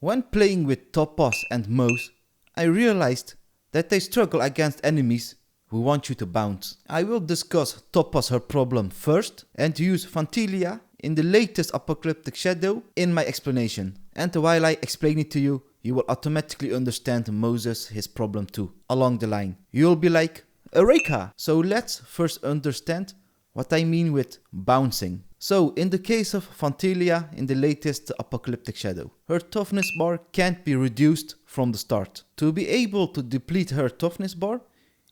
When playing with Topaz and Moze, I realized that they struggle against enemies who want you to bounce. I will discuss Topaz her problem first and use Phantylia in the latest Apocalyptic Shadow in my explanation. And while I explain it to you, you will automatically understand Moses his problem too, along the line. You'll be like, Eureka! So let's first understand what I mean with bouncing. So in the case of Phantylia in the latest Apocalyptic Shadow, her toughness bar can't be reduced from the start. To be able to deplete her toughness bar,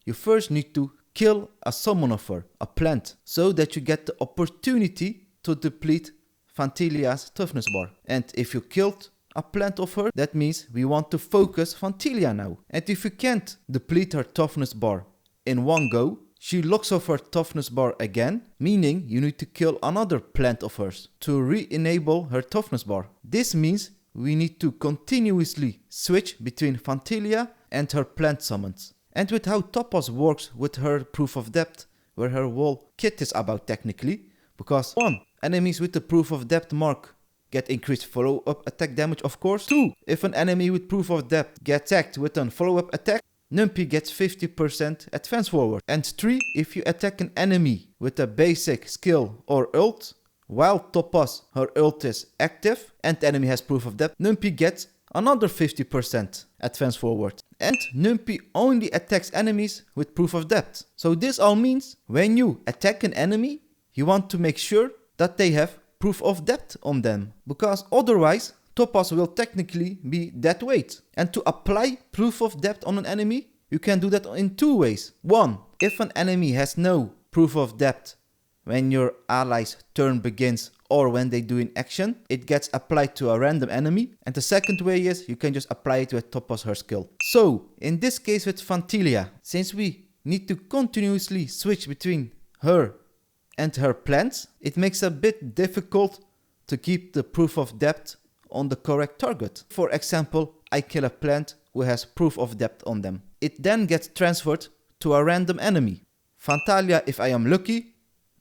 you first need to kill a summon of her, a plant, so that you get the opportunity to deplete Phantylia's toughness bar. And if you killed a plant of her, that means we want to focus Phantylia now. And if you can't deplete her toughness bar in one go, she locks off her toughness bar again, meaning you need to kill another plant of hers to re-enable her toughness bar. This means we need to continuously switch between Phantylia and her plant summons. And with how Topaz works with her proof of depth, where her whole kit is about technically, because 1. Enemies with the proof of depth mark get increased follow-up attack damage, of course. 2. If an enemy with proof of depth gets attacked with a follow-up attack, Numpy gets 50% advance forward. And 3. If you attack an enemy with a basic skill or ult, while Topaz her ult is active and the enemy has proof of depth, Numpy gets another 50% advance forward. And Numpy only attacks enemies with proof of depth. So this all means when you attack an enemy, you want to make sure that they have proof of depth on them, because otherwise Topaz will technically be dead weight. And to apply proof of depth on an enemy, you can do that in 2 ways. 1. If an enemy has no proof of depth when your ally's turn begins or when they do an action, it gets applied to a random enemy. And the second way is you can just apply it with Topaz her skill. So in this case with Phantylia, since we need to continuously switch between her and her plants, it makes it a bit difficult to keep the proof of depth on the correct target. For example, I kill a plant who has proof of depth on them. It then gets transferred to a random enemy. Phantylia if I am lucky,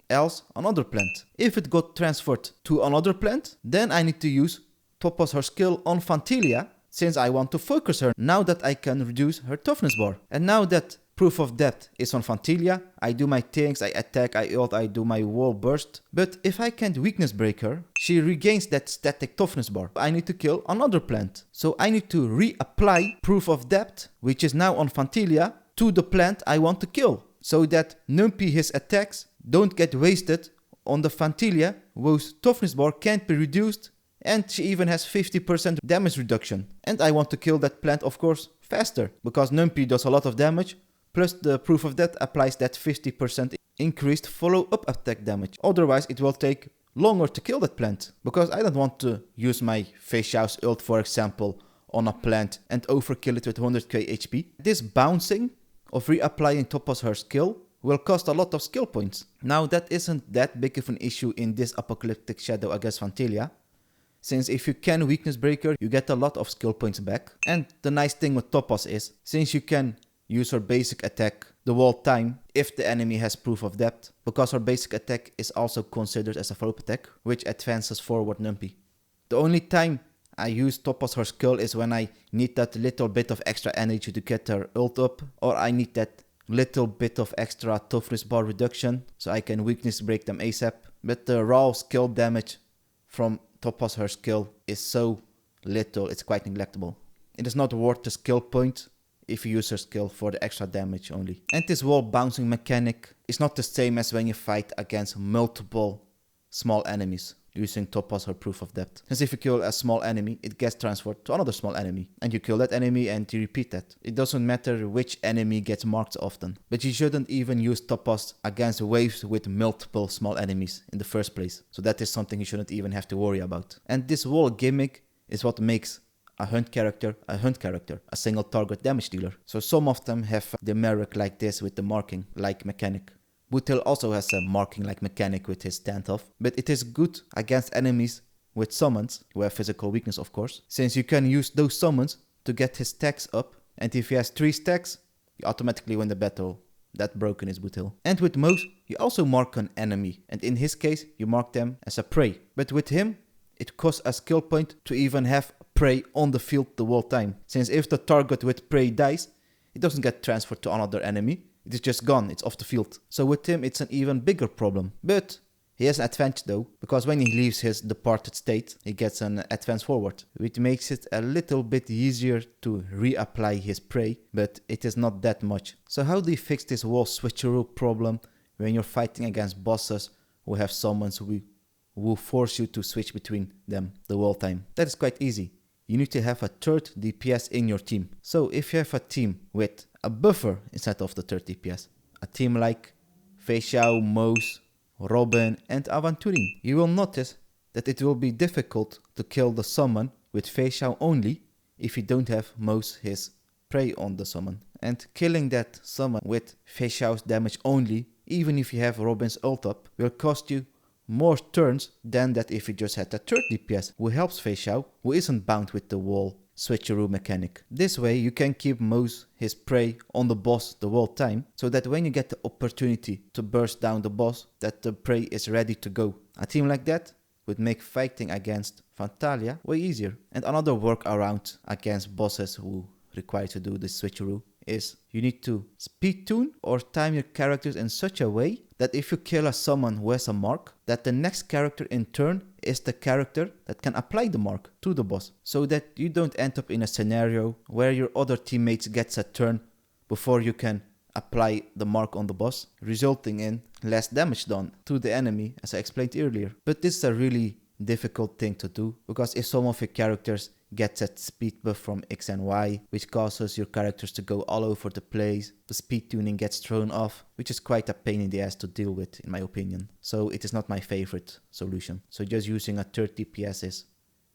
else another plant. If it got transferred to another plant, then I need to use Topaz her skill on Phantylia, since I want to focus her now that I can reduce her toughness bar. And now that proof of depth is on Phantylia, I do my things, I attack, I ult, I do my wall burst. But if I can't weakness break her, she regains that static toughness bar. I need to kill another plant. So I need to reapply proof of depth, which is now on Phantylia, to the plant I want to kill. So that Numpy his attacks don't get wasted on the Phantylia, whose toughness bar can't be reduced, and she even has 50% damage reduction. And I want to kill that plant, of course, faster, because Numpy does a lot of damage, plus the proof of depth applies that 50% increased follow-up attack damage. Otherwise it will take longer to kill that plant, because I don't want to use my Feixiao's ult, for example, on a plant and overkill it with 100k HP. This bouncing of reapplying Topaz her skill will cost a lot of skill points. Now that isn't that big of an issue in this Apocalyptic Shadow against Phantylia, since if you can weakness break her, you get a lot of skill points back. And the nice thing with Topaz is, since you can use her basic attack the whole time if the enemy has proof of depth, because her basic attack is also considered as a follow-up attack, which advances forward Numpy. The only time I use Topaz her skill is when I need that little bit of extra energy to get her ult up, or I need that little bit of extra toughness bar reduction so I can weakness break them ASAP. But the raw skill damage from Topaz her skill is so little, it's quite neglectable. It is not worth the skill point if you use her skill for the extra damage only. And this wall bouncing mechanic is not the same as when you fight against multiple small enemies using Topaz her proof of depth. Since if you kill a small enemy, it gets transferred to another small enemy. And you kill that enemy and you repeat that. It doesn't matter which enemy gets marked often. But you shouldn't even use Topaz against waves with multiple small enemies in the first place. So that is something you shouldn't even have to worry about. And this wall gimmick is what makes a hunt character, a single target damage dealer. So some of them have the merrick like this with the marking like mechanic. Boothill also has a marking like mechanic with his standoff, but it is good against enemies with summons, who have physical weakness of course, since you can use those summons to get his stacks up, and if he has 3 stacks, you automatically win the battle. That broken is Boothill. And with Moze, you also mark an enemy, and in his case, you mark them as a prey. But with him, it costs a skill point to even have prey on the field the whole time. Since if the target with prey dies, it doesn't get transferred to another enemy. It is just gone, it's off the field. So with him it's an even bigger problem. But he has an advantage though, because when he leaves his departed state, he gets an advance forward, which makes it a little bit easier to reapply his prey, but it is not that much. So how do you fix this wall switcheroo problem when you're fighting against bosses who have summons who force you to switch between them the whole time? That is quite easy. You need to have a third DPS in your team. So if you have a team with a buffer instead of the third DPS, a team like Feixiao, Moze, Robin and Aventurin, you will notice that it will be difficult to kill the summon with Feixiao only if you don't have Moze his prey on the summon. And killing that summon with Feixiao's damage only, even if you have Robin's ult up, will cost you more turns than that if you just had a third DPS who helps Feixiao, who isn't bound with the wall switcheroo mechanic. This way you can keep Moze his prey on the boss the whole time, so that when you get the opportunity to burst down the boss, that the prey is ready to go. A team like that would make fighting against Phantylia way easier. And another workaround against bosses who require to do the switcheroo is you need to speed tune or time your characters in such a way that if you kill a summon who has a mark, that the next character in turn is the character that can apply the mark to the boss, so that you don't end up in a scenario where your other teammates gets a turn before you can apply the mark on the boss, resulting in less damage done to the enemy, as I explained earlier. But this is a really difficult thing to do, because if some of your characters gets that speed buff from X and Y, which causes your characters to go all over the place, the speed tuning gets thrown off, which is quite a pain in the ass to deal with in my opinion. So it is not my favorite solution. So just using a third DPS is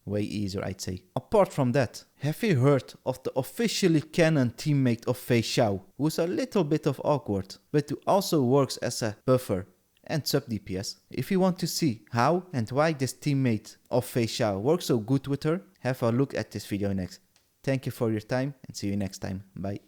way easier, I'd say. Apart from that, have you heard of the officially canon teammate of Feixiao, who's a little bit of awkward, but who also works as a buffer and sub DPS? If you want to see how and why this teammate of Feixiao works so good with her, have a look at this video next. Thank you for your time and see you next time. Bye.